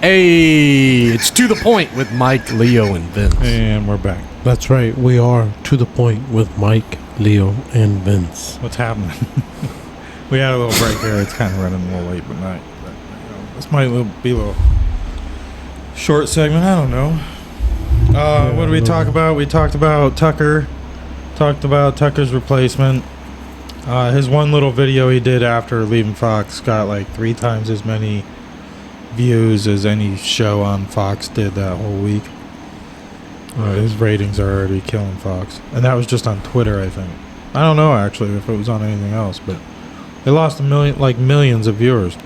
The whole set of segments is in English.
Hey, it's To The Point with Mike, Leo, and Vince. And we're back. That's right. We are To The Point with Mike, Leo, and Vince. What's happening? We had a little break there. It's kind of running a little late, but not. This might be a little short segment. I don't know. What did we talk about? We talked about Tucker. Talked about Tucker's replacement. His one little video he did after leaving Fox got like 3 times as many views as any show on Fox did that whole week. His ratings are already killing Fox, and that was just on Twitter, I think. I don't know actually if it was on anything else, but they lost millions of viewers.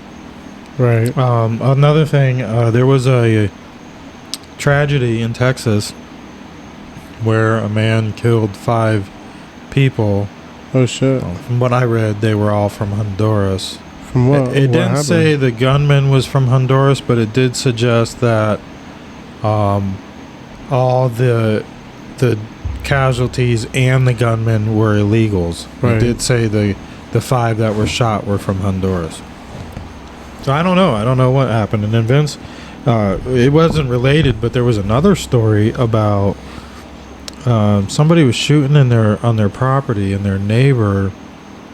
Right. Another thing, there was a tragedy in Texas where a man killed 5 people. Oh shit! From what I read, they were all from Honduras. From what? It didn't say the gunman was from Honduras, but it did suggest that all the casualties and the gunmen were illegals. Right. It did say the 5 that were shot were from Honduras. So I don't know. I don't know what happened. And then Vince, it wasn't related, but there was another story about somebody was shooting on their property, and their neighbor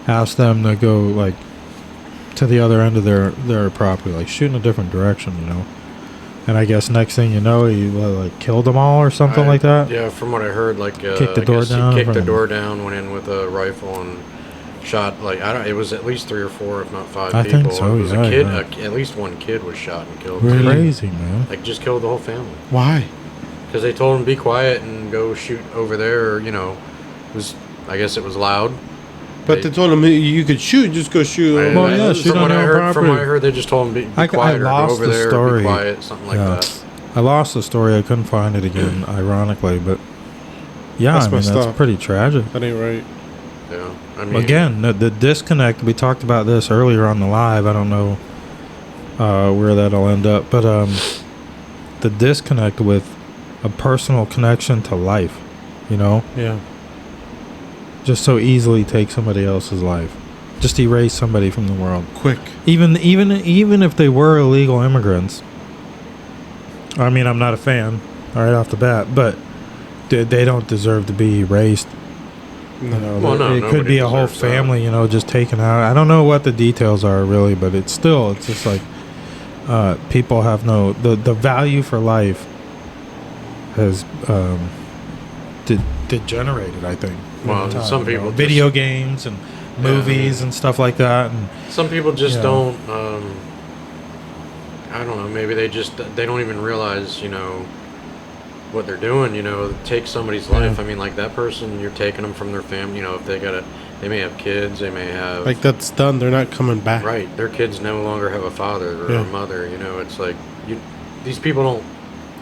asked them to go like to the other end of their property, like shoot in a different direction, you know. And I guess next thing you know, he like killed them all or something like that. Yeah, from what I heard, like kicked the door down. He kicked the door down, went in with a rifle and shot like it was at least 3 or 4, if not 5 people. I think so. It was a kid. At least one kid was shot and killed. Really? Crazy, man. Like just killed the whole family. Why? Because they told him to be quiet and go shoot over there. Or, you know, I guess it was loud. But they told him you could shoot, just go shoot. Shoot on their property. From what I heard, they just told him be quiet or go over there, story. Be quiet, something like that. I lost the story. I couldn't find it again, ironically, but yeah, that's pretty tragic. That ain't right. Yeah, I mean, again, the disconnect. We talked about this earlier on the live. I don't know where that'll end up, but the disconnect with a personal connection to life, you know? Yeah. Just so easily take somebody else's life. Just erase somebody from the world. Quick. Even if they were illegal immigrants. I mean, I'm not a fan, right off the bat, but they don't deserve to be erased. No. You know, it could be a whole family, you know, just taken out. I don't know what the details are really, but it's just like people have the value for life has degenerated, I think. Well, some people video games and movies and stuff like that, and some people just don't. I don't know. Maybe they don't even realize, you know, what they're doing. You know, take somebody's life. I mean, like that person, you're taking them from their family. You know, if they may have kids, they may have like that's done. They're not coming back. Right. Their kids no longer have a father or a mother. You know, it's like these people don't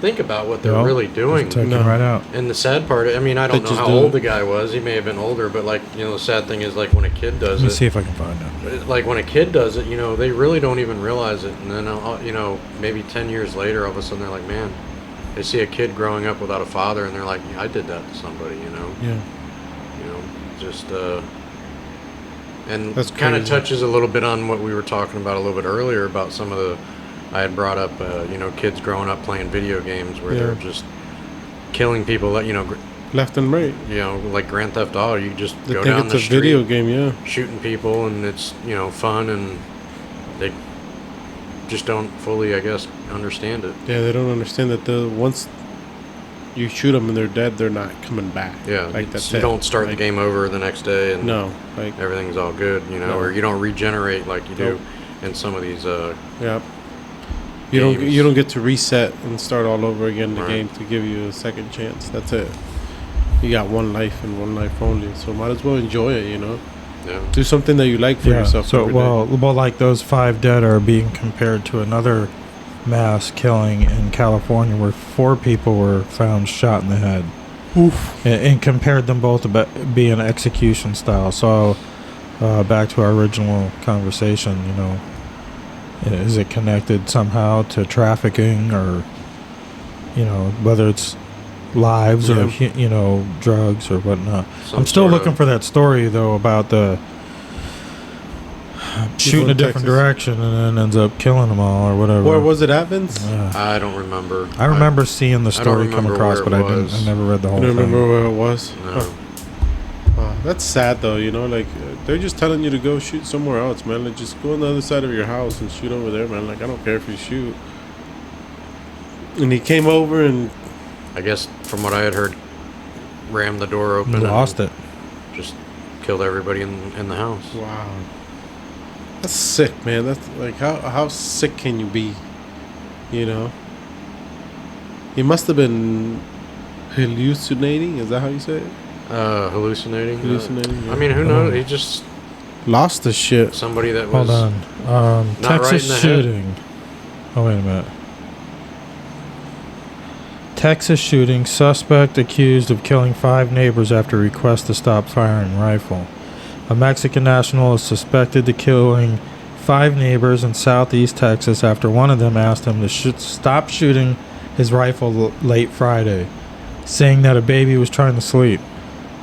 think about what they're really doing. Right out. And the sad part, I mean, I don't know how old the guy was. He may have been older, but like, you know, the sad thing is like when a kid does it. Let me see if I can find out. Like when a kid does it, you know, they really don't even realize it. And then, you know, maybe 10 years later, all of a sudden they're like, man, they see a kid growing up without a father and they're like, yeah, I did that to somebody, you know? Yeah. You know, just, and that's kind of touches a little bit on what we were talking about a little bit earlier about some of I had brought up, you know, kids growing up playing video games where they're just killing people, you know, left and right. You know, like Grand Theft Auto, you just they go think down it's the a street, video game, shooting people, and it's, you know, fun, and they just don't fully, I guess, understand it. Yeah, they don't understand that once you shoot them and they're dead, they're not coming back. Yeah, like that's you don't start the game over the next day, and like everything's all good, you know, or you don't regenerate like you do in some of these. You don't get to reset and start all over again the game to give you a second chance. That's it. You got one life and one life only, so might as well enjoy it, you know. Yeah. Do something that you like for yourself. So well, like those 5 dead are being compared to another mass killing in California where 4 people were found shot in the head. Oof. And compared them both to being execution style. So back to our original conversation, you know. Is it connected somehow to trafficking or, you know, whether it's lives or, you know, drugs or whatnot? I'm still looking for that story, though, about shooting a in different Texas. direction and then ends up killing them all or whatever. Where was it at, Vince? I don't remember. I remember seeing the I don't story come remember across, where but it I didn't. was. I never read the I whole don't thing. remember where it was. No. That's sad though, you know, like they're just telling you to go shoot somewhere else, man. Like just go on the other side of your house and shoot over there, man. Like I don't care if you shoot. And he came over and I guess from what I had heard, rammed the door open. Lost and it. Just killed everybody in the house. wow, that's sick, man. That's like how sick can you be, you know? He must have been hallucinating. Is that how you say it? Hallucinating. Hallucinating. I mean, who knows? He just Lost the shit. somebody that was. Hold on. Not right Texas in the head. shooting. Oh, wait a minute. Texas shooting. Suspect accused of killing 5 neighbors after request to stop firing rifle. A Mexican national is suspected of killing 5 neighbors in southeast Texas after one of them asked him to stop shooting his rifle late Friday, saying that a baby was trying to sleep.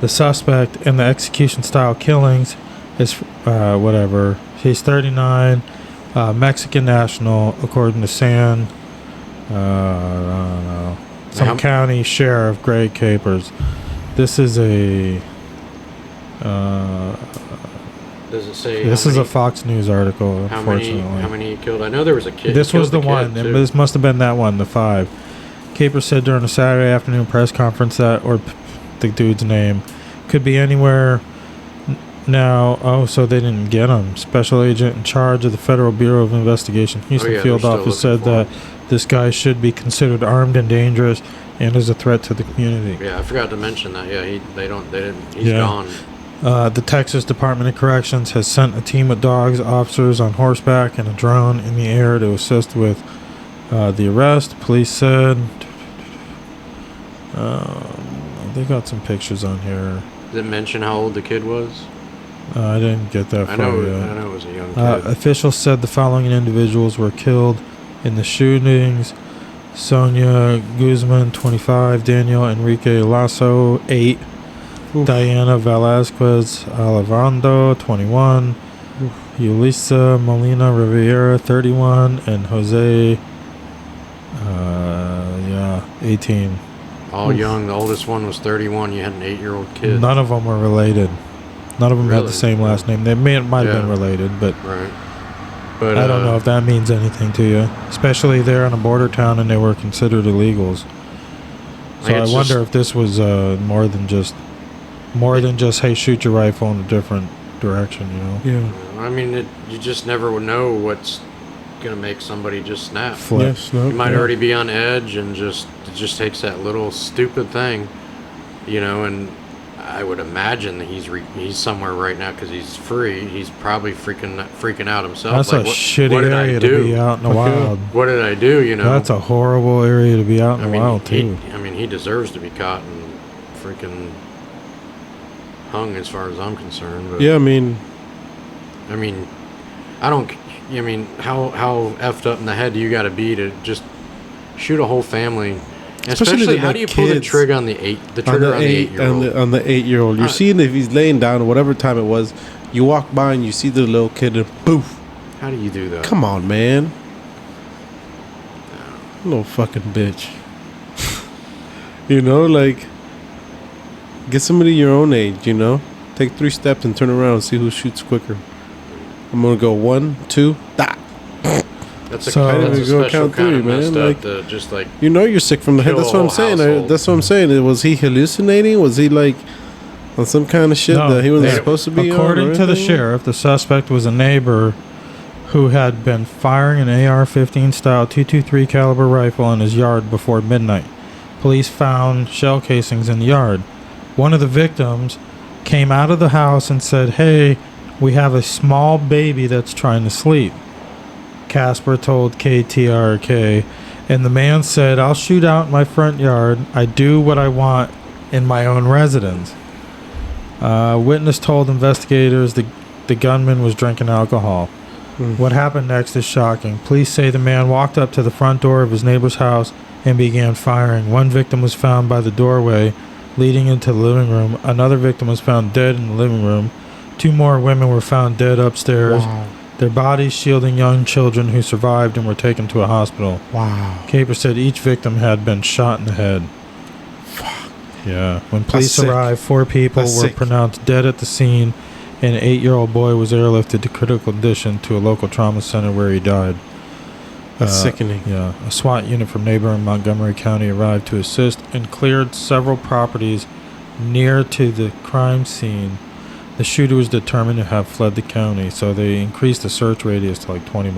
The suspect in the execution-style killings is whatever. He's 39, Mexican national, according to San. I don't know. Some county sheriff, Greg Capers. This is a. Does it say? This is a Fox News article. How Unfortunately, many he killed? I know there was a kid. this He was killed the kid, one. too. This must have been that one. The 5. Capers said during a Saturday afternoon press conference that, or the dude's name, could be anywhere. Now, so they didn't get him. Special agent in charge of the Federal Bureau of Investigation, Houston yeah, field they're still office, said looking that for this guy should be considered armed and dangerous and is a threat to the community. Yeah, I forgot to mention that. Yeah, they didn't. He's Yeah. gone. The Texas Department of Corrections has sent a team of dogs, officers on horseback, and a drone in the air to assist with the arrest. Police said they got some pictures on here. Did it mention how old the kid was? I didn't get that I far know. yet. I know it was a young kid. Officials said the following individuals were killed in the shootings: Sonia Guzman, 25; Daniel Enrique Lasso, 8; Oof. Diana Velasquez Alvarado, 21; Yulisa Molina Rivera, 31; and Jose, 18. All young. The oldest one was 31. You had an 8-year-old kid. None of them were related. None of them had Really? the same last name. They might have been Yeah. related, but Right. But I don't know if that means anything to you. Especially they're in a border town and they were considered illegals. So I it's wonder just- if this was more than just hey, shoot your rifle in a different direction, you know? Yeah. I mean, you just never would know what's gonna make somebody just snap. Flip. Yes. No. You might yeah. already be on edge, and it just takes that little stupid thing, you know. And I would imagine that he's somewhere right now because he's free. He's probably freaking out himself. That's like, a what shitty did I area do? to be out in the Okay. wild. What did I do? You know. That's a horrible area to be out in I the mean, wild, too. he deserves to be caught and freaking hung, as far as I'm concerned. But, Yeah. I mean, I don't. I mean, how effed up in the head do you got to be to just shoot a whole family? Especially the, how like, do you pull the kids. trigger on the 8-year-old? on the 8-year-old. You're seeing if he's laying down or whatever time it was. You walk by and you see the little kid and poof. How do you do that? Come on, man. Little fucking bitch. You know, like, get somebody your own age, you know? Take 3 steps and turn around and see who shoots quicker. I'm going to go 1, 2, da. That's So- that's I didn't a go special count kind of three, man, messed like- up to just like You know you're sick from the head. Kill That's a what I'm whole saying. household. That's what I'm saying. Was he hallucinating? Was he like on some kind of shit No, that he wasn't they- supposed to be on? According or to the anything? sheriff, the suspect was a neighbor who had been firing an AR-15 style .223 caliber rifle in his yard before midnight. Police found shell casings in the yard. One of the victims came out of the house and said, "Hey, we have a small baby that's trying to sleep." Casper told KTRK, and the man said, "I'll shoot out in my front yard. I do what I want in my own residence." Witness told investigators the gunman was drinking alcohol. What happened next is shocking. Police say the man walked up to the front door of his neighbor's house and began firing. One victim was found by the doorway leading into the living room. Another victim was found dead in the living room. 2 more women were found dead upstairs. Wow. their bodies shielding young children who survived and were taken to a hospital. Wow. Capers said each victim had been shot in the head. Fuck. Yeah. When police sick. arrived, 4 people That's were sick. pronounced dead at the scene, and an 8-year-old boy was airlifted to critical condition to a local trauma center where he died. That's sickening. Yeah. A SWAT unit from neighboring Montgomery County arrived to assist and cleared several properties near to the crime scene. The shooter was determined to have fled the county, so they increased the search radius to like 20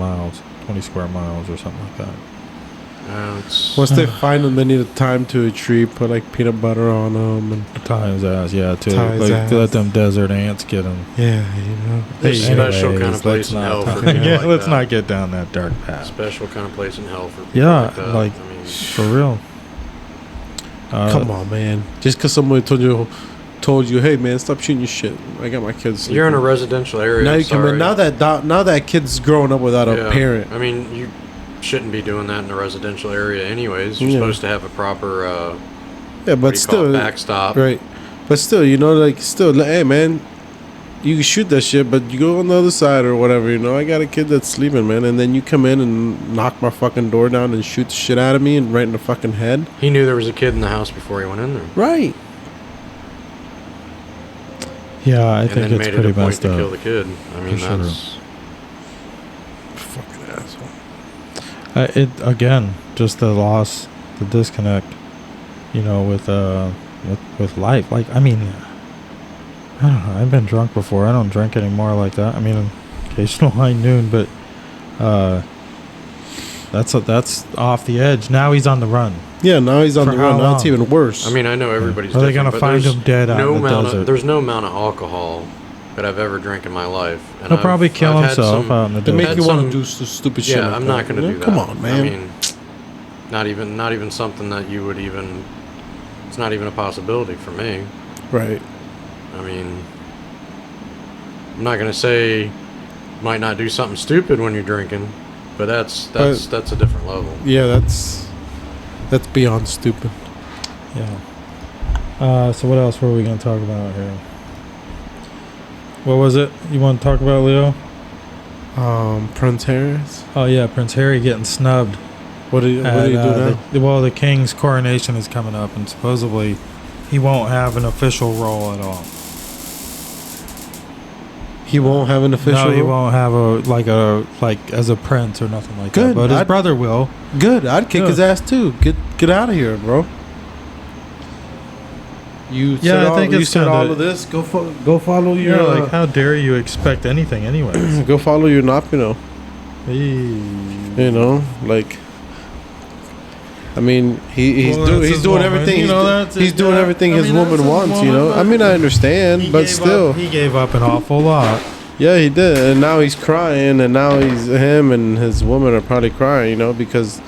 square miles or something like that. Once they find them, they need a time to retrieve, put like peanut butter on them. And Tie his ass, yeah, Tie his to ass. let them desert ants get him. yeah, you know. There's a special Anyways, kind of place in let's hell not for talk- people yeah, like let's that. not get down that dark path. Special kind of place in hell for people Yeah, like that. like, I mean, for real. Come on, man. Just because somebody told you, hey, man, stop shooting your shit. I got my kids. you're in a sleeping." residential area. Now you come sorry. in. Now that kid's growing up without a Yeah. parent. I mean, you shouldn't be doing that in a residential area, anyways. You're Yeah. supposed to have a proper Yeah, what but do you call still, it, backstop. right? But still, you know, like still, like, hey, man, you can shoot that shit, but you go on the other side or whatever. You know, I got a kid that's sleeping, man, and then you come in and knock my fucking door down and shoot the shit out of me and right in the fucking head. He knew there was a kid in the house before he went in there, Right. Yeah, I and think then it's made it pretty a point messed to up. kill the kid. I mean, For sure. that's Fucking asshole. It again, just the loss, the disconnect, you know, with life. Like, I mean, I don't know. I've been drunk before. I don't drink anymore like that. I mean, occasional high noon, but that's off the edge. Now he's on the run. Yeah, now he's on For the how run. Now it's long? even worse. I mean, I know everybody's. Are they different, gonna but find there's him dead out in the desert? There's no amount of alcohol that I've ever drank in my life. And He'll probably kill I've had himself some- out in the they desert. make had you want some- to do stupid shit. Yeah, like I'm that, not going to you know? do that. Come on, man. I mean, not even something that you would even. It's not even a possibility for me. Right. I mean, I'm not going to say might not do something stupid when you're drinking, but that's a different level. Yeah, that's beyond stupid. Yeah. So what else were we gonna talk about here? What was it you want to talk about, Leo? Prince Harris. Oh yeah, Prince Harry getting snubbed. What do you do now? The king's coronation is coming up, and supposedly he won't have an official role at all. He won't have an official. No, he role? won't have like as a prince or nothing like Good. that. But his I'd- brother will. Good. I'd kick Yeah. his ass too. Get out of here, bro. You Yeah, said I think you it's said kinda- all of this. Go follow your. Yeah, like how dare you expect anything, anyways? go follow your Napino. Hey. You know, like. I mean, he's Well, that's he's his doing woman. everything. You know, He's, that's he's it, doing yeah. everything I his mean, that's woman his wants. You woman, know. but I mean, I understand, He but gave still. up, he gave up an awful lot. Yeah, he did, and now he's crying, and now him and his woman are probably crying, you know, because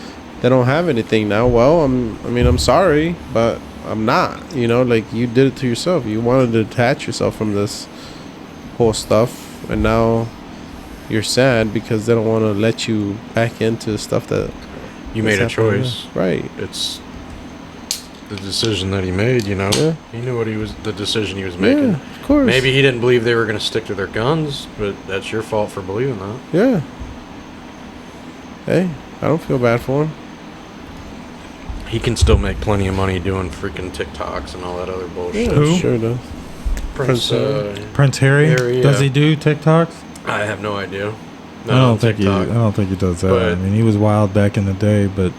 they don't have anything now. Well, I'm sorry, but I'm not, you know, like you did it to yourself. You wanted to detach yourself from this whole stuff, and now you're sad because they don't want to let you back into stuff that You made a that's happening. choice. Right? It's the decision that he made. You know, Yeah. he knew the decision he was making. Yeah, of course. Maybe he didn't believe they were going to stick to their guns, but that's your fault for believing that. Yeah. Hey, I don't feel bad for him. He can still make plenty of money doing freaking TikToks and all that other bullshit. Yeah, Who? sure does. Prince, Prince Harry? Harry, Does yeah. he do TikToks? I have no idea. I don't think he does that. But- I mean, he was wild back in the day, but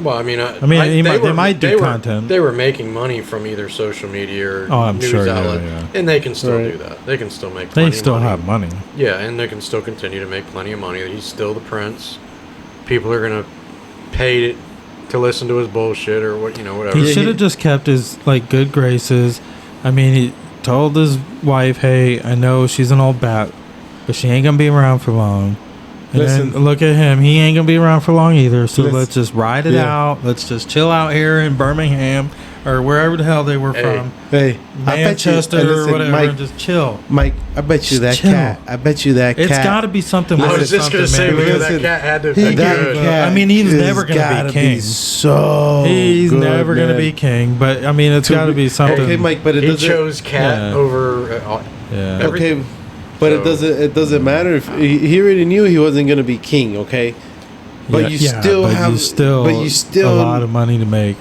Well, I mean, they might do content. They were making money from either social media or Oh, I'm news sure, yeah, outlet, yeah. and they can still Right. do that. They can still make. they Plenty still of money. have money. Yeah, and they can still continue to make plenty of money. He's still the prince. People are gonna pay to listen to his bullshit or whatever. He should have just kept his good graces. I mean, he told his wife, "Hey, I know she's an old bat, but she ain't gonna be around for long." And Listen. then look at him; he ain't gonna be around for long either. So Listen. let's just ride it Yeah. out. Let's just chill out here in Birmingham or wherever the hell they were Hey. from, Hey, Manchester I bet you, or whatever. Mike, and just chill. Mike, I bet you that Chill. cat. I bet you that It's cat. got to be something. I worth was just gonna something, say man. because Listen, that cat had to He be got good. cat I mean, he's is never gonna be gotta king. so He's good, never gonna man. be king, but I mean, it's To got to be- be something. Okay, Mike, but it He doesn't. chose cat Yeah. over. Yeah. Okay, But So- it doesn't matter if he already knew he wasn't gonna be king, okay? But you still have a lot of money to make.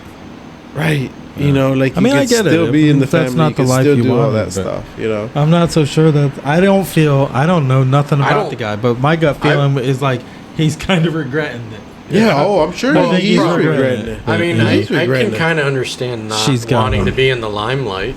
right. You know, like I mean, you I could get still it. be in the That's family. not You the could life still you do all wanted, that but- stuff. You know. I'm not so sure that I don't know nothing about the guy, but my gut feeling is like he's kind of regretting it. Yeah. Oh, I'm sure Well, he's probably regretting it. I mean, He's I regretting can it. kind of understand not She's got wanting one. to be in the limelight.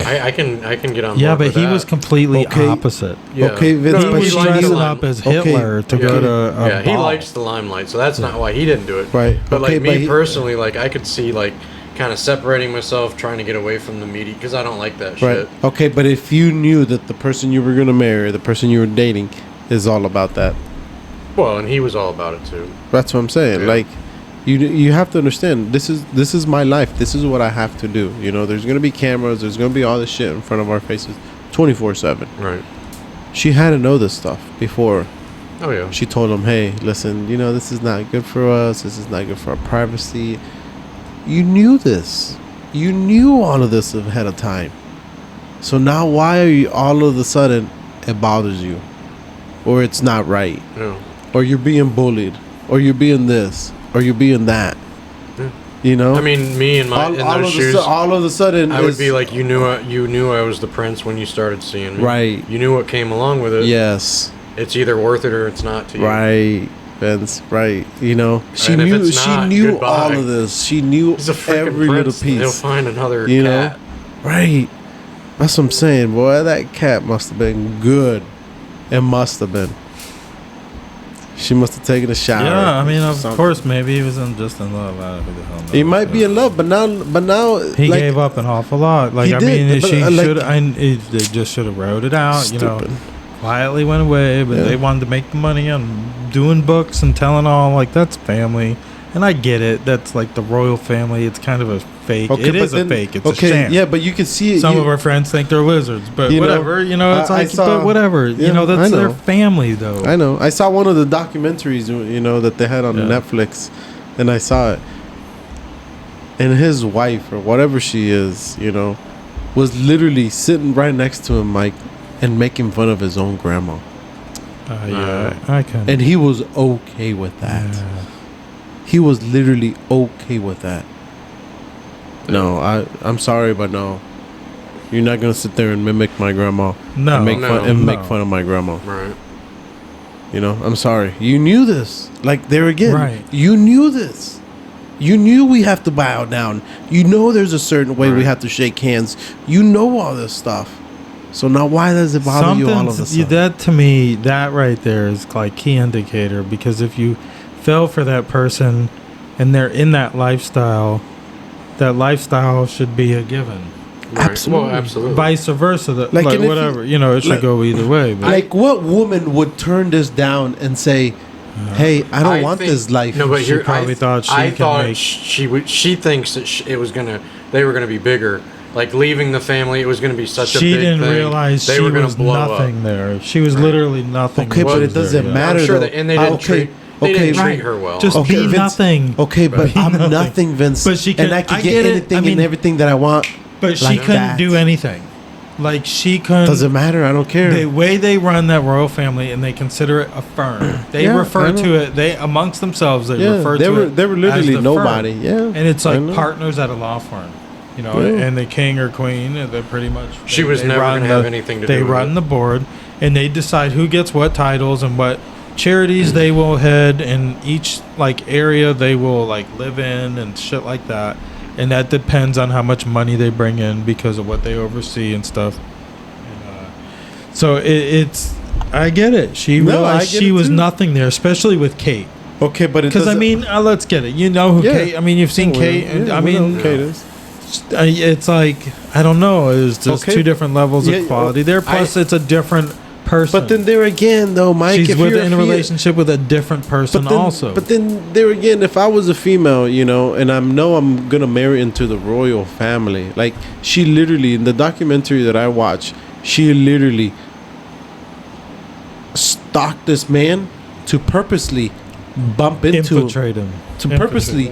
I can get on board Yeah, but with he that. was completely Okay. opposite. Yeah. Okay, Vince, He but was she dressing knew- up as Okay. Hitler to go to a yeah, he ball. likes the limelight, so that's not why he didn't do it. Right. But Okay, like but me he- personally, like I could see like kind of separating myself, trying to get away from the media because I don't like that Right. shit. Okay, but if you knew that the person you were gonna marry, the person you were dating, is all about that, Well, and he was all about it too. that's what I'm saying. Yeah. Like, you have to understand. This is my life. This is what I have to do. You know, there's gonna be cameras. There's gonna be all this shit in front of our faces, 24/7. Right. She had to know this stuff before Oh yeah. she told him, "Hey, listen. You know, this is not good for us. This is not good for our privacy." You knew this. You knew all of this ahead of time. So now why are you all of a sudden it bothers you? Or it's not right. No. Or you're being bullied. Or you're being this. Or you're being that. Yeah. You know? I mean, me in my in those shoes, all of a sudden I would it's- be like, you knew I was the prince when you started seeing me. Right. You knew what came along with it. Yes. It's either worth it or it's not to you. Right. Vince, right. You know, she And if knew it's not, all goodbye. of this. She knew He's a freaking every little prince. He'll piece. find another You cat. know? Right. That's what I'm saying, boy. That cat must have been good. It must have been. She must have taken a shower. Yeah, I mean, or of something. course, maybe he was just in love. I don't know who the hell knows. He might be in love, but now He like, gave up an awful lot. Like He I did, mean, but, she like- should. They just should have wrote it out. Stupid. You know, quietly went away, but Yeah. they wanted to make the money on doing books and telling all. Like that's family, and I get it. That's like the royal family. It's kind of a fake. Okay, It but is then- a fake. It's okay, a sham. yeah, but you can see it. Some you- of our friends think they're lizards, but You know, whatever. You know, it's I like, saw- but whatever. yeah, You know, I that's know. their family, though. I know. I saw one of the documentaries, you know, that they had on Yeah. Netflix, and I saw it. And his wife, or whatever she is, you know, was literally sitting right next to him, Mike, and making fun of his own grandma. Yeah, I can. And he was okay with that. Yeah. He was literally okay with that. No, I'm sorry, but no. You're not gonna sit there and mimic my grandma. No, and make no, fun and no. make fun of my grandma. Right. You know, I'm sorry. You knew this. Like there again. Right. You knew this. You knew we have to bow down. You know there's a certain way we Right. have to shake hands. You know all this stuff. So now why does it bother you all of a sudden? That to me, that right there is like key indicator, because if you fell for that person and they're in that lifestyle should be a given. Right. Absolutely. Well, absolutely. Vice versa, Like, like and if you- whatever, you know, it should like- go either way. But Like what woman would turn this down and say, "Hey, I don't want think- this life." No, but She here, probably thought she I can thought make- she would. She thinks that they were gonna be bigger. Like leaving the family, it was gonna be such a she big didn't thing. realize they she were gonna was blow nothing up. there. She was literally nothing. Okay, when but she it was there, doesn't yeah. matter. I'm sure though. and they didn't treat. They didn't treat her well. Just Okay, be Vince. nothing. Okay, but Be I'm nothing. nothing, Vince. But she and can- I can I get get it. anything I mean- and everything that I want. But she like couldn't that. do anything. Like she couldn't. Doesn't matter. I don't care. The way they run that royal family, and they consider it a firm. They Yeah, refer I know. to it. They amongst themselves, they yeah, refer they to were it. they were as literally the nobody. firm. Yeah, And it's I like know. partners at a law firm, you know. Yeah. And the king or queen, they're pretty much. She was they never run gonna have anything to They do with run it. the board, and they decide who gets what titles and what charities they will head in each like area they will like live in and shit like that. And that depends on how much money they bring in because of what they oversee and stuff. And, so it's, I get it. She No, I realized get she it was too. nothing there, especially with Kate. Okay, but it Because I doesn't- mean, let's get it. You know who Yeah. Kate? I mean, you've seen Yeah, Kate. And, yeah, I we know mean, who Kate is. it's like I don't know. It's just Okay. two different levels Yeah, of quality there. Plus, it's a different person. But then there again, though, Mike, she's if with you're in a fe- relationship with a different person but then, also. But then there again, if I was a female, you know, and I'm gonna marry into the royal family, like she literally in the documentary that I watched, she literally stalked this man to purposely bump into him, infiltrate him. to purposely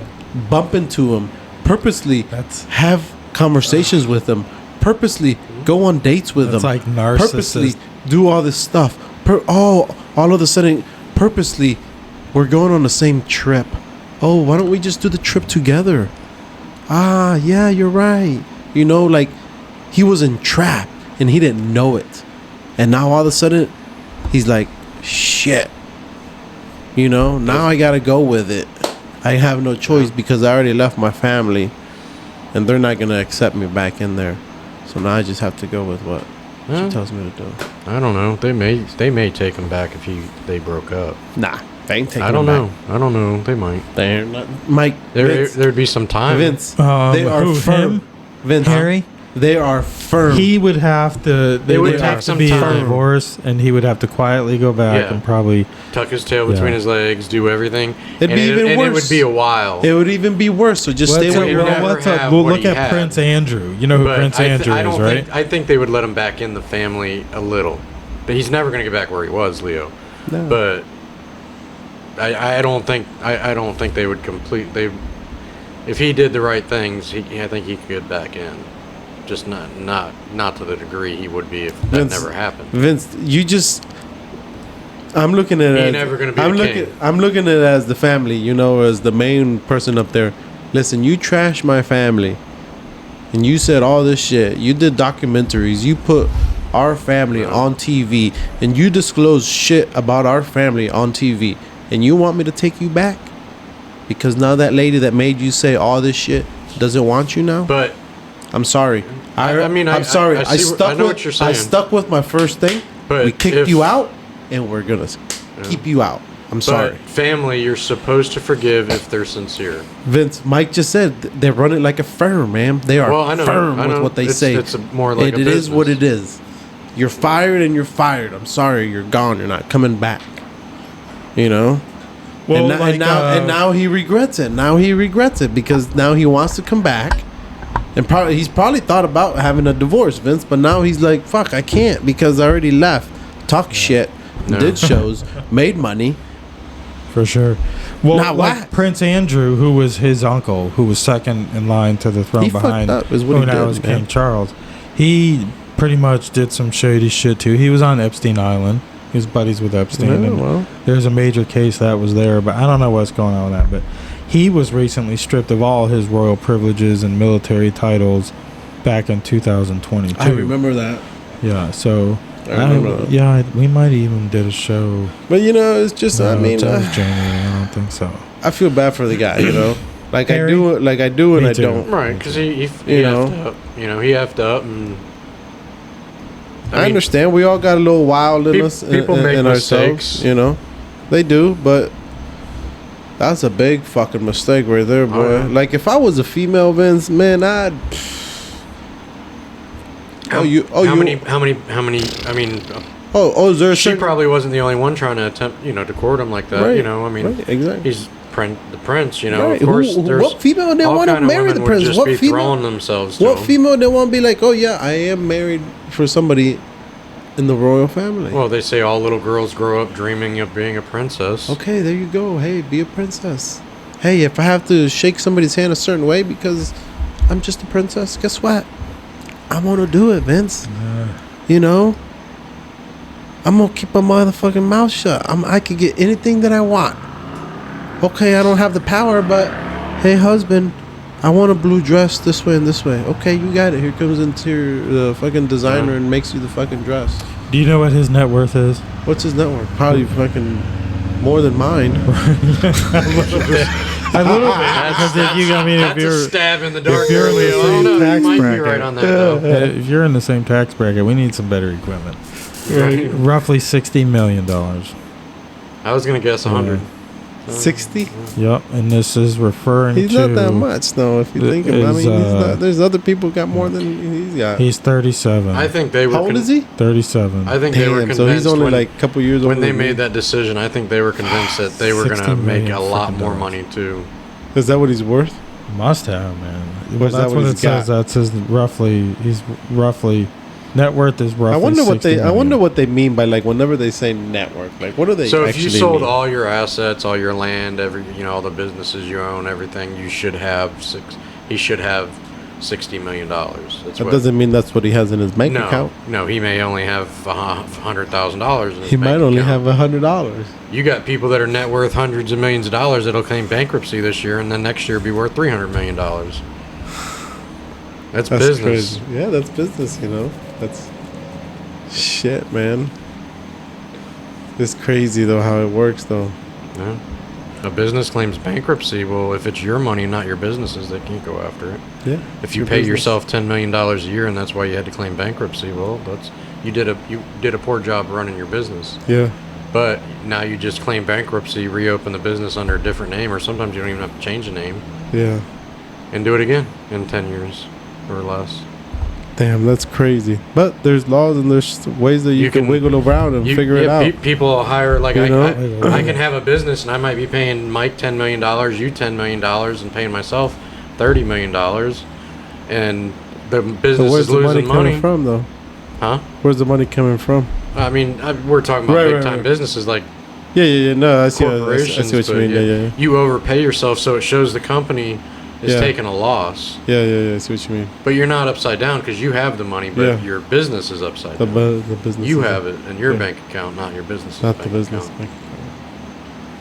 bump into him, purposely That's have conversations with him, purposely go on dates with that's him, like purposely narcissist do all this stuff. All of a sudden, purposely, we're going on the same trip. Oh, why don't we just do the trip together? Ah, yeah, you're right. You know, like, he was entrapped and he didn't know it. And now all of a sudden, he's like, shit. You know, now I gotta go with it. I have no choice because I already left my family and they're not gonna accept me back in there. So now I just have to go with what she tells me to do. I don't know. They may take him back if they broke up. Nah, they ain't taking I don't him know. back. I don't know. They might. They're not. Mike, Vince, There'd be some time. Vince, they are who, firm. him? Vince, Harry? they are firm. He would have to. They would would take have to some be time. a divorce, and he would have to quietly go back Yeah. and probably. Tuck his tail between his legs, do everything. It'd be even and worse. it would be a while. It would even be worse. So just stay What's where up, you're never at. what's up? have Well, what look he at had. Prince Andrew. You know who But Prince Andrew I is, don't right? I think they would let him back in the family a little. But he's never going to get back where he was, Leo. No. But I don't think they would if he did the right things, I think he could get back in. Just not to the degree he would be if that Vince, never happened. Vince, you just. I'm looking at it. He as, never gonna be I'm the looking. king. I'm looking at it as the family. You know, as the main person up there. Listen, you trash my family, and you said all this shit. You did documentaries. You put our family on TV, and you disclose shit about our family on TV, and you want me to take you back because now that lady that made you say all this shit doesn't want you now. But I'm sorry. I'm sorry. I know what you're saying. I stuck with my first thing. But we kicked you out, and we're gonna keep you out. I'm sorry. But family, you're supposed to forgive if they're sincere. Vince, Mike just said they run it like a firm, man. They are Well, I know, firm I with know. what they It's- say. it's more like it a is what business. it is. You're fired and you're fired. I'm sorry. You're gone. You're not coming back. You know. Well, and now he regrets it. Now he regrets it because now he wants to come back. And he's probably thought about having a divorce, Vince, but now he's like, fuck, I can't because I already left. Talk shit, did shows, made money. For sure. Well, Now like what? Prince Andrew, who was his uncle, who was second in line to the throne He fucked behind up, is what who he now did, is man. King Charles. He pretty much did some shady shit too. He was on Epstein Island. He was buddies with Epstein. Yeah, and well. there's a major case that was there, but I don't know what's going on with that. But he was recently stripped of all his royal privileges and military titles back in 2022. I remember that. Yeah, so I remember that. yeah, we might even did a show. But you know, it's just No, I mean, that was January. I don't think so. I feel bad for the guy. You know, like Harry? I do, and Me I too. don't. Right, because he You know. effed up. You know, he effed up, and I mean, understand. We all got a little wild in us, people in, make in ourselves. mistakes. You know, they do. But that's a big fucking mistake right there, boy. Oh, yeah. Like if I was a female, Vince, man, I'd. How many? I mean, Oh, is there a she certain- probably wasn't the only one trying to attempt, to court him like that. Right, You know, I mean, right, exactly. he's the prince. You know, Right. of course, there's What female didn't all want to kind of marry the women prince? would just What be female? throwing themselves to What him. female didn't want to be like, oh yeah, I am married for somebody in the royal family? Well, they say all little girls grow up dreaming of being a princess. Okay, there you go. Hey, be a princess. Hey, if I have to shake somebody's hand a certain way because I'm just a princess, guess what? I'm gonna do it, Vince. You know? I'm gonna keep my motherfucking mouth shut. I could get anything that I want. Okay, I don't have the power, but hey, husband, I want a blue dress this way and this way. Okay, you got it. Here comes the fucking designer and makes you the fucking dress. Do you know what his net worth is? What's his network? Probably fucking more than mine. A little bit, because if you, I mean, if That's you're a stab in the dark, you're in the early. Oh same no, you tax might be bracket. right on that. Though. if you're in the same tax bracket, we need some better equipment. Right. Roughly $60 million. I was gonna guess 100. 60? Yep, and this is referring He's to. not that much, though, if you think about it. I mean, he's not, there's other people got more than he's got. He's 37. I think they were. How old is he? 37. I think they were Damn, convinced so he's only when, like a couple years old. when they made that decision. I think they were convinced that they were 60 gonna make million a lot freaking more dollars. money too. Is that what he's worth? Must have, man. Or is that That's what what he's it says. got? That says roughly. He's roughly. Net worth is roughly. I wonder what 60 they. I wonder million. what they mean by like whenever they say network. Like, what do they? So if actually you sold mean? all your assets, all your land, all the businesses you own, everything, you should have he should have $60 million. That's That what, doesn't mean that's what he has in his bank no, account. no, he may only have $100,000 in his He bank might only account. have $100. You got people that are net worth hundreds of millions of dollars that'll claim bankruptcy this year and then next year be worth $300 million. That's business. Crazy. Yeah, that's business, That's shit, man. It's crazy, though, how it works, though. Yeah. A business claims bankruptcy. Well, if it's your money, not your business's, they can't go after it. Yeah. If you pay yourself $10 million a year and that's why you had to claim bankruptcy, well, you did a poor job running your business. Yeah. But now you just claim bankruptcy, reopen the business under a different name, or sometimes you don't even have to change the name. Yeah. And do it again in 10 years or less. Damn, that's crazy. But there's laws and there's ways that you can wiggle around and figure it out. People will hire, like, I know? can have a business and I might be paying Mike $10 million, you $10 million, and paying myself $30 million. And the business where's is losing the money money. coming from, though? Huh? Where's the money coming from? I mean, we're talking about Right, big-time right. businesses like Yeah. No, I see corporations. what you but mean. Yeah. You overpay yourself, so it shows the company is Yeah. taking a loss. Yeah, I see what you mean. But you're not upside down because you have the money, but Yeah. your business is upside The, down. the business. You is- have it in your Yeah. bank account, not your business. Not the business. Bank.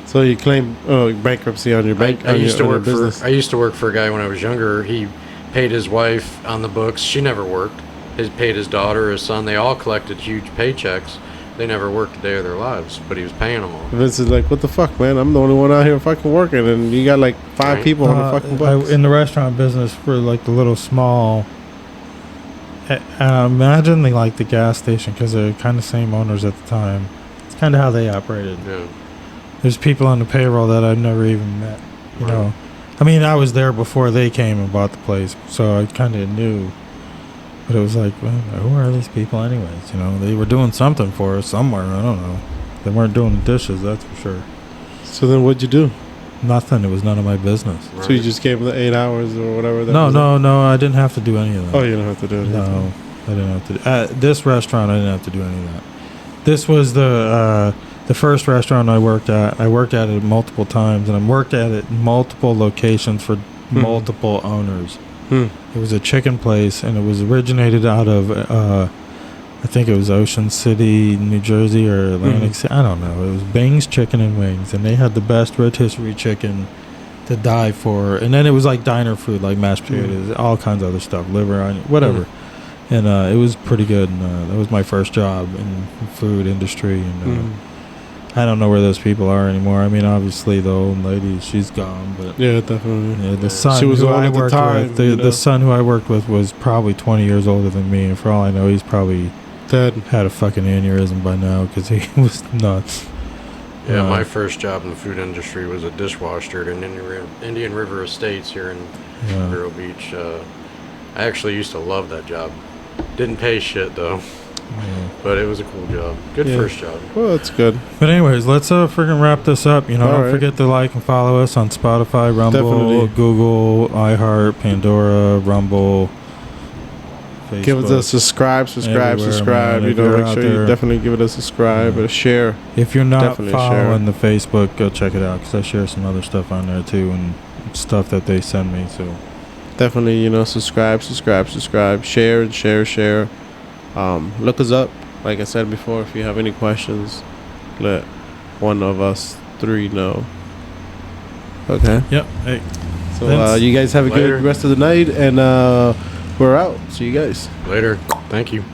So you claim bankruptcy on your bank. I on used your, to on your work business. for. I used to work for a guy when I was younger. He paid his wife on the books. She never worked. He paid his daughter, his son. They all collected huge paychecks. They never worked a day of their lives, but he was paying them all. Vince is like, what the fuck, man? I'm the only one out here fucking working, and you got like 5 Right. people on the fucking books. in the restaurant business for like the little small. Imagine like the gas station because they're kind of same owners at the time. It's kind of how they operated. Yeah. There's people on the payroll that I've never even met. You Right. know, I mean, I was there before they came and bought the place, so I kind of knew. But it was like, well, who are these people, anyways? You know, they were doing something for us somewhere. I don't know. They weren't doing the dishes, that's for sure. So then what'd you do? Nothing. It was none of my business. So you just gave them the 8 hours or whatever? That No, was no. I didn't have to do any of that. Oh, you don't have to do it. No, I didn't have to. At this restaurant, I didn't have to do any of that. This was the first restaurant I worked at. I worked at it multiple times, and I worked at it in multiple locations for multiple owners. It was a chicken place, and it was originated out of, I think it was Ocean City, New Jersey, or Atlantic City. I don't know. It was Bing's Chicken and Wings, and they had the best rotisserie chicken to die for. And then it was like diner food, like mashed potatoes, all kinds of other stuff, liver, onion, whatever. And it was pretty good. And that was my first job in the food industry. And I don't know where those people are anymore. I mean, obviously the old lady, she's gone. But Yeah, definitely. yeah, the son She was who old I at the worked time, with, you know? the son who I worked with was probably 20 years older than me. And for all I know, he's probably Dead. had a fucking aneurysm by now because he was nuts. Yeah, my first job in the food industry was a dishwasher at an Indian River Estates here in Vero Beach. I actually used to love that job. Didn't pay shit though, but it was a cool job. Good first job. Well, that's good. But anyways, let's freaking wrap this up. You know, All don't right. forget to like and follow us on Spotify, Rumble, Definitely. Google, iHeart, Pandora, Rumble, Facebook. Give us a subscribe. Everywhere, man. You If know, you're make out sure you there- definitely give it a subscribe, a share. If you're not definitely share. following the Facebook, go check it out because I share some other stuff on there too and stuff that they send me. So Definitely, subscribe, share and share. Look us up. Like I said before, if you have any questions, let one of us 3 know. Okay. yep. Hey. So Vince. you guys have a Later. good rest of the night, and we're out. See you guys. Later. Thank you.